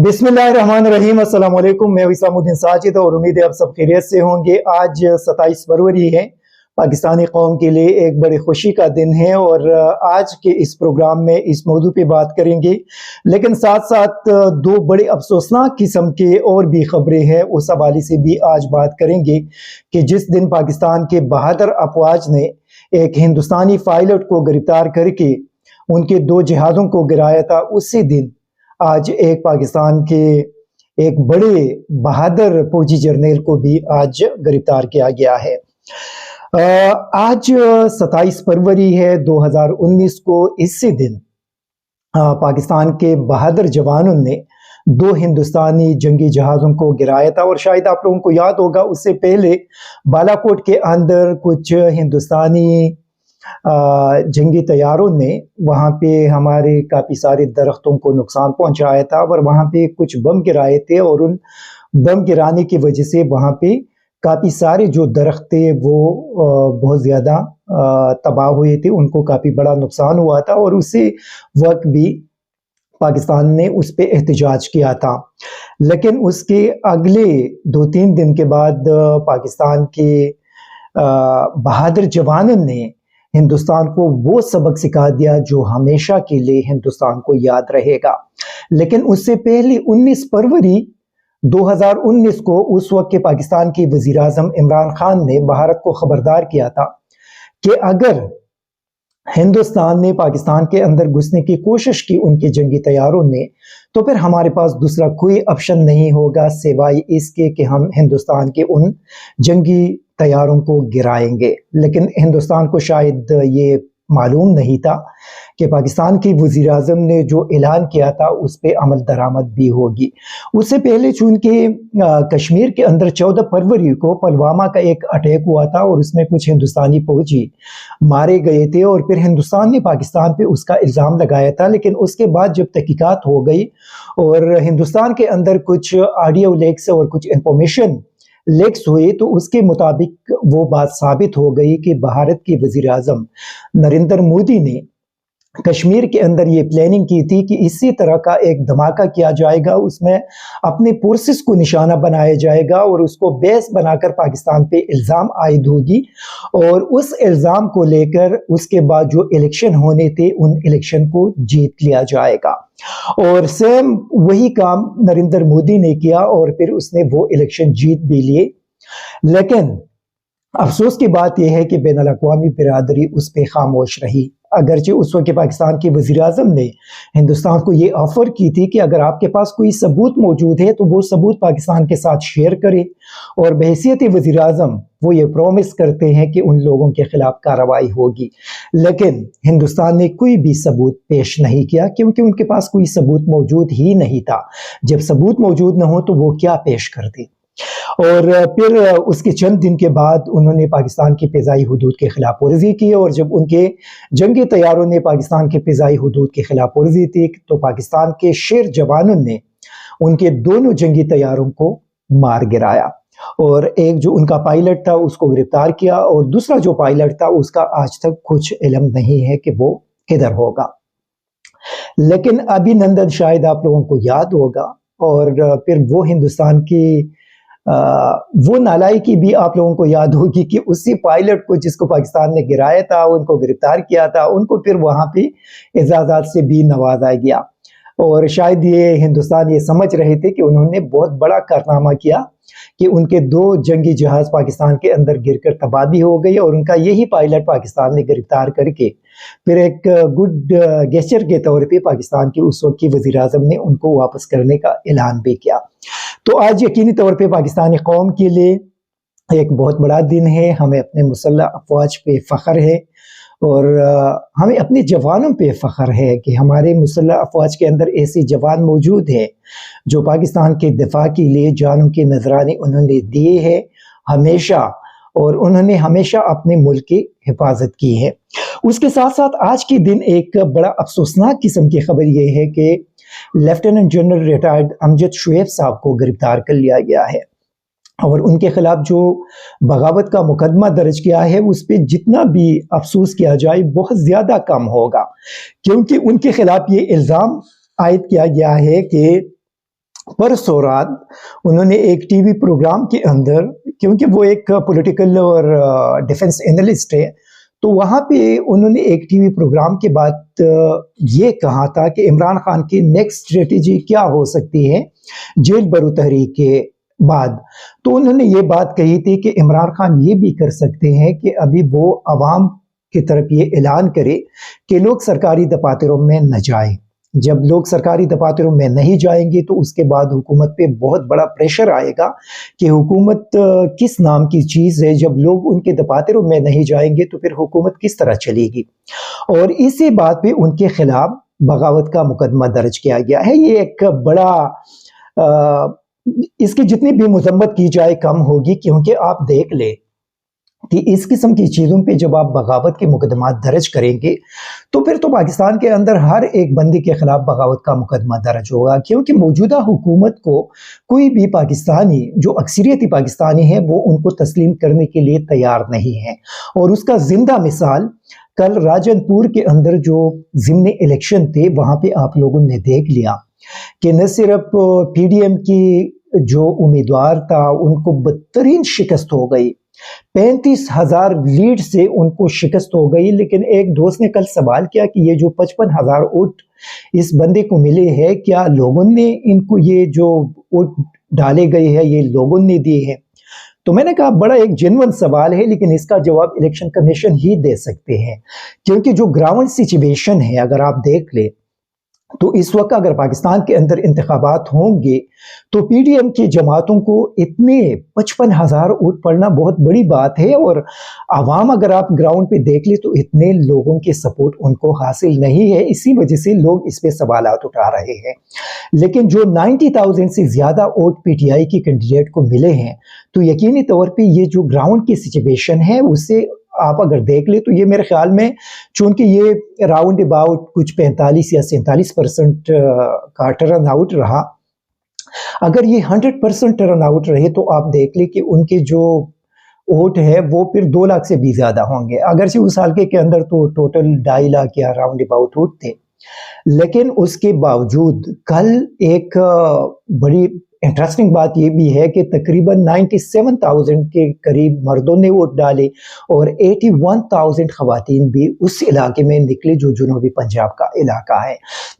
बिस्मिल्लाहिर्रहमानिर्रहीम। अस्सलाम वालेकुम। मैं विसामुद्दीन साजिद और उम्मीद है आप सब खैरियत से होंगे। आज 27 फरवरी है। पाकिस्तानी कौम के लिए एक बड़ी खुशी का दिन है और आज के इस प्रोग्राम में इस मौजू पे बात करेंगे, लेकिन साथ साथ दो बड़े अफसोसनाक किस्म के और भी खबरें हैं, उस हवाले से भी आज बात करेंगे कि जिस दिन पाकिस्तान के बहादुर अफवाज ने एक हिंदुस्तानी पायलट को गिरफ्तार करके उनके दो जहाज़ों को गिराया था, उसी दिन आज एक पाकिस्तान के एक बड़े बहादुर फौजी जर्नल को भी आज गिरफ्तार किया गया है। आज 27 फरवरी है 2019 को। इसी दिन पाकिस्तान के बहादुर जवानों ने दो हिंदुस्तानी जंगी जहाज़ों को गिराया था और शायद आप लोगों को याद होगा, उससे पहले बालाकोट के अंदर कुछ हिंदुस्तानी जंगी तैयारों ने वहाँ पे हमारे काफ़ी सारे दरख्तों को नुकसान पहुँचाया था और वहाँ पे कुछ बम गिराए थे और उन बम गिराने की वजह से वहाँ पे काफ़ी सारे जो दरख्त थे वो बहुत ज़्यादा तबाह हुए थे, उनको काफ़ी बड़ा नुकसान हुआ था और उसी वक्त भी पाकिस्तान ने उस पे एहतजाज किया था। लेकिन उसके अगले 2-3 दिन के बाद पाकिस्तान के बहादुर जवानों ने हिंदुस्तान को वो सबक सिखा दिया जो हमेशा के लिए हिंदुस्तान को याद रहेगा। लेकिन उससे पहले 19 फरवरी 2019 को उस वक्त के पाकिस्तान के वजीर आज़म इमरान खान ने भारत को खबरदार किया था कि अगर हिंदुस्तान ने पाकिस्तान के अंदर घुसने की कोशिश की उनके जंगी तैयारों ने, तो फिर हमारे पास दूसरा कोई ऑप्शन नहीं होगा सिवाय इसके कि हम हिंदुस्तान के उन जंगी तैयारों को गिराएंगे। लेकिन हिंदुस्तान को शायद ये मालूम नहीं था कि पाकिस्तान के वज़ीर आज़म ने जो ऐलान किया था उस पे अमल दरामद भी होगी। उससे पहले चूंकि कश्मीर के अंदर 14 फरवरी को पुलवामा का एक अटैक हुआ था और उसमें कुछ हिंदुस्तानी फौजी मारे गए थे और फिर हिंदुस्तान ने पाकिस्तान पे उसका इल्ज़ाम लगाया था। लेकिन उसके बाद जब तहकीकात हो गई और हिंदुस्तान के अंदर कुछ ऑडियो लीक्स और कुछ इंफॉर्मेशन लीक्स हुए, तो उसके मुताबिक वो बात साबित हो गई कि भारत के वज़ीर आज़म नरेंद्र मोदी ने कश्मीर के अंदर ये प्लानिंग की थी कि इसी तरह का एक धमाका किया जाएगा, उसमें अपने फोर्सेस को निशाना बनाया जाएगा और उसको बेस बनाकर पाकिस्तान पे इल्ज़ाम आयद होगी और उस इल्ज़ाम को लेकर उसके बाद जो इलेक्शन होने थे उन इलेक्शन को जीत लिया जाएगा। और सेम वही काम नरेंद्र मोदी ने किया और फिर उसने वो इलेक्शन जीत भी लिए। लेकिन अफसोस की बात यह है कि बैनुल अक़वामी बिरादरी उस पर खामोश रही। अगरचे उस वक्त के पाकिस्तान के वज़ीर आज़म ने हिंदुस्तान को ये ऑफ़र की थी कि अगर आपके पास कोई सबूत मौजूद है तो वो सबूत पाकिस्तान के साथ शेयर करें, और बहैसियत वज़ीर आज़म वो ये प्रॉमिस करते हैं कि उन लोगों के खिलाफ कार्रवाई होगी। लेकिन हिंदुस्तान ने कोई भी सबूत पेश नहीं किया क्योंकि उनके पास कोई सबूत मौजूद ही नहीं था। जब सबूत मौजूद न हो तो वो क्या पेश करते। और फिर उसके चंद दिन के बाद उन्होंने पाकिस्तान की फ़िज़ाई हुदूद के खिलाफ वर्जी की और जब उनके जंगी तैयारों ने पाकिस्तान के फ़िज़ाई हुदूद के खिलाफ वर्जी की तो पाकिस्तान के शेर जवानों ने उनके दोनों जंगी तैयारों को मार गिराया और एक जो उनका पायलट था उसको गिरफ्तार किया और दूसरा जो पायलट था उसका आज तक कुछ इल्म नहीं है कि वो किधर होगा। लेकिन अभिनंदन शायद आप लोगों को याद होगा और फिर वो हिंदुस्तान की वो नालायकी भी आप लोगों को याद होगी कि उसी पायलट को जिसको पाकिस्तान ने गिराया था, उनको गिरफ्तार किया था, उनको फिर वहाँ पे एजाज़ात से भी नवाजा गया। और शायद ये हिंदुस्तान ये समझ रहे थे कि उन्होंने बहुत बड़ा कारनामा किया कि उनके दो जंगी जहाज़ पाकिस्तान के अंदर गिरकर तबाह भी हो गई और उनका यही पायलट पाकिस्तान ने गिरफ्तार करके फिर एक गुड गेस्चर के तौर पे पाकिस्तान के उस वक्त की वज़ीर आज़म ने उनको वापस करने का ऐलान भी किया। तो आज यकीनी तौर पे पाकिस्तानी कौम के लिए एक बहुत बड़ा दिन है। हमें अपने मुसल्लह अफ़वाज पे फ़ख्र है और हमें अपने जवानों पे फ़ख्र है कि हमारे मुसल्लह अफ़वाज के अंदर ऐसे जवान मौजूद हैं जो पाकिस्तान के दिफा के लिए जानों के नजराने उन्होंने दिए हैं हमेशा, और उन्होंने हमेशा अपने मुल्क की हिफाजत की है। उसके साथ साथ आज के दिन एक बड़ा अफसोसनाक किस्म की खबर यह है कि lieutenant general retired Amjad Shoaib साहब को गिरफ्तार कर लिया गया है और उनके खिलाफ जो बगावत का मुकदमा दर्ज किया है उस पर जितना भी अफसोस किया जाए बहुत ज़्यादा कम होगा, क्योंकि उनके खिलाफ ये इल्ज़ाम आयद किया गया है कि परसों रात उन्होंने एक टीवी प्रोग्राम के अंदर, क्योंकि वो एक पॉलिटिकल और डिफेंस एनालिस्ट है, तो वहाँ पे उन्होंने एक टीवी प्रोग्राम के बाद ये कहा था कि इमरान खान की नेक्स्ट स्ट्रेटजी क्या हो सकती है जेल भरो तहरीक के बाद। तो उन्होंने ये बात कही थी कि इमरान खान ये भी कर सकते हैं कि अभी वो अवाम की तरफ ये ऐलान करे कि लोग सरकारी दफातरों में न जाएं। जब लोग सरकारी दफातरों में नहीं जाएंगे तो उसके बाद हुकूमत पे बहुत बड़ा प्रेशर आएगा कि हुकूमत किस नाम की चीज़ है। जब लोग उनके दफातरों में नहीं जाएंगे तो फिर हुकूमत किस तरह चलेगी। और इसी बात पे उनके खिलाफ बगावत का मुकदमा दर्ज किया गया है। ये एक बड़ा इसकी जितनी भी मजम्मत की जाए कम होगी, क्योंकि आप देख ले कि इस किस्म की चीज़ों पे जब आप बगावत के मुकदमा दर्ज करेंगे तो फिर तो पाकिस्तान के अंदर हर एक बंदी के खिलाफ बगावत का मुकदमा दर्ज होगा, क्योंकि मौजूदा हुकूमत को कोई भी पाकिस्तानी जो अक्सरियती पाकिस्तानी है वो उनको तस्लीम करने के लिए तैयार नहीं है। और उसका जिंदा मिसाल कल राजनपुर के अंदर जो ज़िमनी इलेक्शन थे वहाँ पे आप लोगों ने देख लिया कि न सिर्फ PDM की जो उम्मीदवार था उनको बदतरीन शिकस्त हो गई, 35,000 लीड से उनको शिकस्त हो गई। लेकिन एक दोस्त ने कल सवाल किया कि ये जो 55,000 वोट इस बंदे को मिले हैं, क्या लोगों ने इनको ये जो वोट डाले गए हैं ये लोगों ने दिए हैं? तो मैंने कहा बड़ा एक जेन्युइन सवाल है, लेकिन इसका जवाब इलेक्शन कमीशन ही दे सकते हैं, क्योंकि जो ग्राउंड सिचुएशन है अगर आप देख ले तो इस वक्त अगर पाकिस्तान के अंदर इंतखाबात होंगे तो PDM की जमातों को इतने 55,000 वोट पड़ना बहुत बड़ी बात है। और आवाम अगर आप ग्राउंड पे देख ले तो इतने लोगों की सपोर्ट उनको हासिल नहीं है, इसी वजह से लोग इस पे सवालात उठा रहे हैं। लेकिन जो 90,000 से ज़्यादा वोट PTI की कैंडिडेट को मिले हैं तो यकीनी तौर पर ये जो ग्राउंड की सिचुएशन है उससे आप अगर देख ले तो ये मेरे ख्याल में, चूंकि ये राउंड अबाउट कुछ 45 या 47% का टर्न आउट रहा, अगर ये 100% टर्न आउट रहे तो आप देख ले कि उनके जो वोट है वो फिर 2 लाख से भी ज़्यादा होंगे। अगरचे उस हल्के के अंदर तो टोटल 2.5 लाख या राउंड अबाउट वोट थे, लेकिन उसके बावजूद कल एक बड़ी इंटरेस्टिंग बात यह भी है कि तकरीबन 97,000 के करीब मर्दों ने वोट डाले और 81,000 खवातीन भी उस इलाके में निकले जो जुनूबी पंजाब का इलाका है।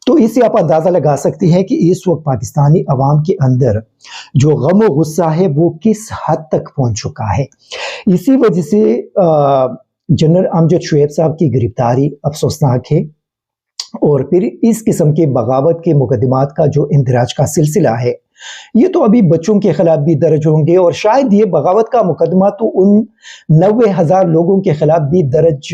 तो इससे आप अंदाज़ा लगा सकते हैं कि इस वक्त पाकिस्तानी अवाम के अंदर जो गम और गुस्सा है वो किस हद तक पहुँच चुका है। इसी वजह से जनरल अमजद शुएब साहब की गिरफ्तारी अफसोसनाक है, और फिर इस किस्म के बगावत के मुकदमात का जो इंदराज का सिलसिला है ये तो अभी बच्चों के खिलाफ भी दर्ज होंगे, और शायद ये बगावत का मुकदमा तो उन 90,000 लोगों के खिलाफ भी दर्ज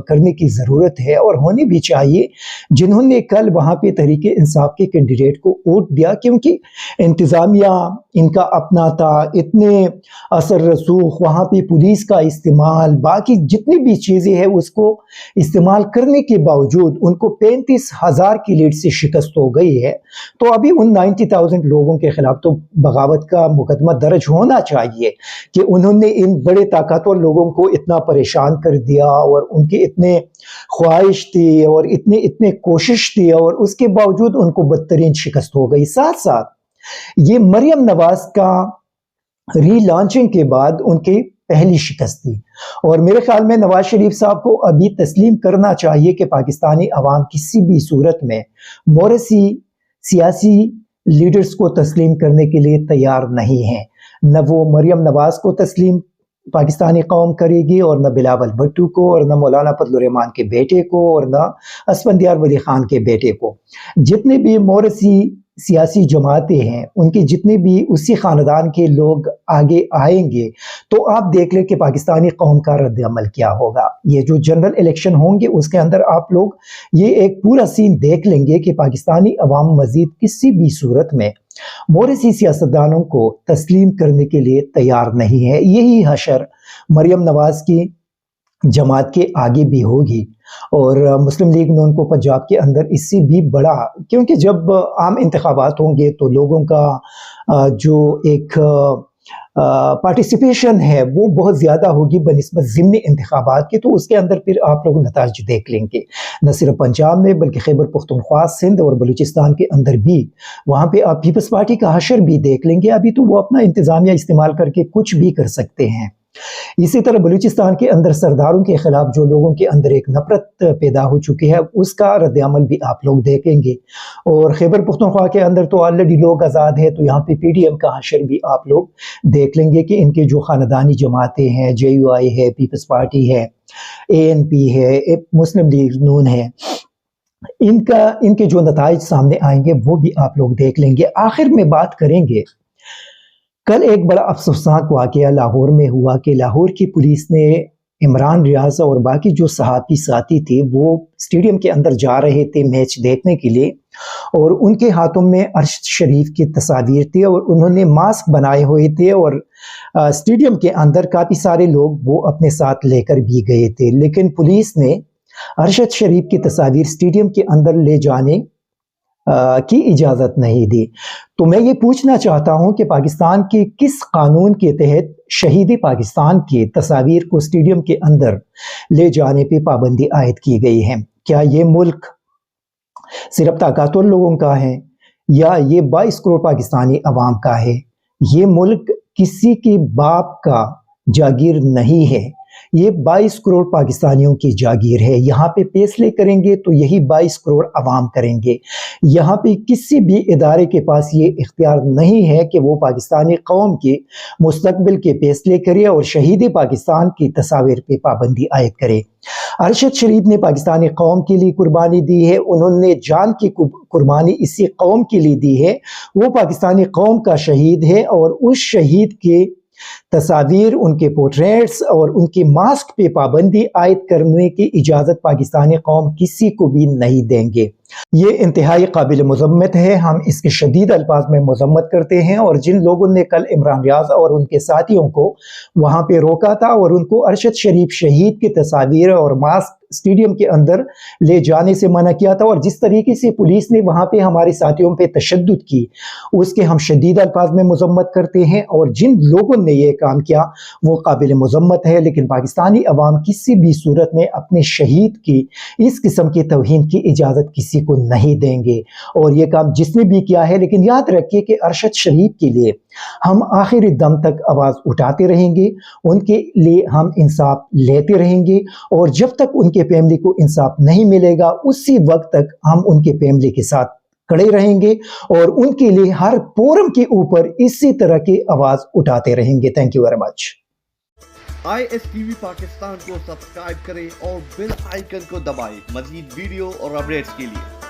करने की ज़रूरत है और होनी भी चाहिए जिन्होंने कल वहाँ पे तहरीक इंसाफ के कैंडिडेट को वोट दिया, क्योंकि इंतज़ामिया इनका अपना था, इतने असर रसूख वहाँ पे पुलिस का इस्तेमाल, बाकी जितनी भी चीज़ें हैं उसको इस्तेमाल करने के बावजूद उनको 35,000 की लीड से शिकस्त हो गई है। तो अभी उन 90,000 लोगों के खिलाफ तो बगावत का मुकदमा दर्ज होना चाहिए कि उन्होंने इन बड़े ताकतवर लोगों को इतना परेशान कर दिया और उनकी इतने ख्वाहिश थी और इतने कोशिश थी और उसके बावजूद उनको बदतरीन शिकस्त हो गई। साथ साथ ये मरियम नवाज का रीलॉन्चिंग के बाद उनकी पहली शिकस्त थी, और मेरे ख्याल में नवाज शरीफ साहब को अभी तस्लीम करना चाहिए कि पाकिस्तानी अवाम किसी भी सूरत में मोरसी सियासी लीडर्स को तस्लीम करने के लिए तैयार नहीं है। न वो मरियम नवाज को तस्लीम पाकिस्तानी कौम करेगी, और न बिलावल भट्टू को, और न मौलाना फजल रहमान के बेटे को, और न असफंदियार वली खान के बेटे को। जितने भी मोरसी सियासी जमातें हैं उनके जितने भी उसी ख़ानदान के लोग आगे आएंगे तो आप देख लें कि पाकिस्तानी कौम का रद्द अमल क्या होगा। ये जो जनरल इलेक्शन होंगे उसके अंदर आप लोग ये एक पूरा सीन देख लेंगे कि पाकिस्तानी अवाम मजीद किसी भी सूरत में मोरसी सियासतदानों को तस्लीम करने के लिए तैयार नहीं है। यही हशर मरियम नवाज की जमात के आगे भी होगी, और मुस्लिम लीग नून को पंजाब के अंदर इससे भी बड़ा, क्योंकि जब आम इंतखाबात होंगे तो लोगों का जो एक पार्टिसिपेशन है वो बहुत ज़्यादा होगी बनिस्बत ज़िमनी इंतखाबात के, तो उसके अंदर फिर आप लोग नताइज देख लेंगे। न सिर्फ पंजाब में बल्कि खैबर पख्तूनख्वा, सिंध और बलूचिस्तान के अंदर भी वहाँ पे आप पीपल्स पार्टी का हशर भी देख लेंगे। अभी तो वो अपना इंतज़ामिया इस्तेमाल करके कुछ भी कर सकते हैं। इसी तरह बलूचिस्तान के अंदर सरदारों के खिलाफ जो लोगों के अंदर एक नफरत पैदा हो चुकी है, उसका रद्द-ए-अमल भी आप लोग देखेंगे। और खैबर पख्तूनख्वा के अंदर तो ऑलरेडी लोग आज़ाद है, तो यहाँ पे पीडीएम का हशर भी आप लोग देख लेंगे कि इनके जो खानदानी जमातें हैं, जेयूआई है, पीपल्स पार्टी है, एएनपी है, मुस्लिम लीग नून है, इनके जो नताइज सामने आएंगे वो भी आप लोग देख लेंगे। आखिर में बात करेंगे, कल एक बड़ा अफसोसनाक वाकया लाहौर में हुआ कि लाहौर की पुलिस ने इमरान रियाज और बाकी जो सहाफ़ी साथी थे वो स्टेडियम के अंदर जा रहे थे मैच देखने के लिए, और उनके हाथों में अरशद शरीफ की तस्वीर थी और उन्होंने मास्क बनाए हुए थे, और स्टेडियम के अंदर काफ़ी सारे लोग वो अपने साथ लेकर भी गए थे, लेकिन पुलिस ने अरशद शरीफ की तस्वीर स्टेडियम के अंदर ले जाने की इजाज़त नहीं दी। तो मैं ये पूछना चाहता हूँ कि पाकिस्तान के किस कानून के तहत शहीद पाकिस्तान की तस्वीर को स्टेडियम के अंदर ले जाने पे पाबंदी आयद की गई है? क्या ये मुल्क सिर्फ ताकतवर लोगों का है या ये 22 करोड़ पाकिस्तानी अवाम का है? ये मुल्क किसी के बाप का जागीर नहीं है, ये 22 करोड़ पाकिस्तानियों की जागीर है। यहाँ पे फैसले करेंगे तो यही 22 करोड़ अवाम करेंगे। यहाँ पे किसी भी इदारे के पास ये इख्तियार नहीं है कि वो पाकिस्तानी कौम के मुस्तकबिल के फैसले करे और शहीद पाकिस्तान की तस्वीर पे पाबंदी आयद करे। अरशद शरीफ ने पाकिस्तानी कौम के लिए कुर्बानी दी है, उन्होंने जान की कुर्बानी इसी कौम के लिए दी है। वो पाकिस्तानी कौम का शहीद है और उस शहीद के तस्वीर, उनके पोर्ट्रेट्स और उनके मास्क पे पाबंदी आयद करने की इजाज़त पाकिस्तानी कौम किसी को भी नहीं देंगे। ये इंतहाई काबिल मज़म्मत है, हम इसके शदीद अल्फाज में मज़म्मत करते हैं। और जिन लोगों ने कल इमरान रियाज और उनके साथियों को वहाँ पे रोका था और उनको अरशद शरीफ शहीद की तस्वीर और मास्क स्टेडियम के अंदर ले जाने से मना किया था, और जिस तरीके से पुलिस ने वहाँ पे हमारे साथियों पे तशद्दुद की, उसके हम शदीद अल्फाज में मज़म्मत करते हैं। और जिन लोगों ने ये काम किया वो काबिल मज़म्मत है, लेकिन पाकिस्तानी अवाम किसी भी सूरत में अपने शहीद की इस किस्म की तौहीन की इजाज़त किसी को नहीं देंगे। और ये काम जिसने भी किया है, लेकिन याद रखिए कि अरशद शरीफ के लिए हम आखिरी दम तक आवाज़ उठाते रहेंगे, उनके लिए हम इंसाफ लेते रहेंगे, और जब तक उनके फैमिली को इंसाफ नहीं मिलेगा उसी वक्त तक हम उनके फैमिली के साथ खड़े रहेंगे और उनके लिए हर फोरम के ऊपर इसी तरह की आवाज़ उठाते रहेंगे। Thank you very much. ISTV Pakistan को सब्सक्राइब करें और बेल आइकन को दबाएं मज़ीद वीडियो और अपडेट्स के लिए।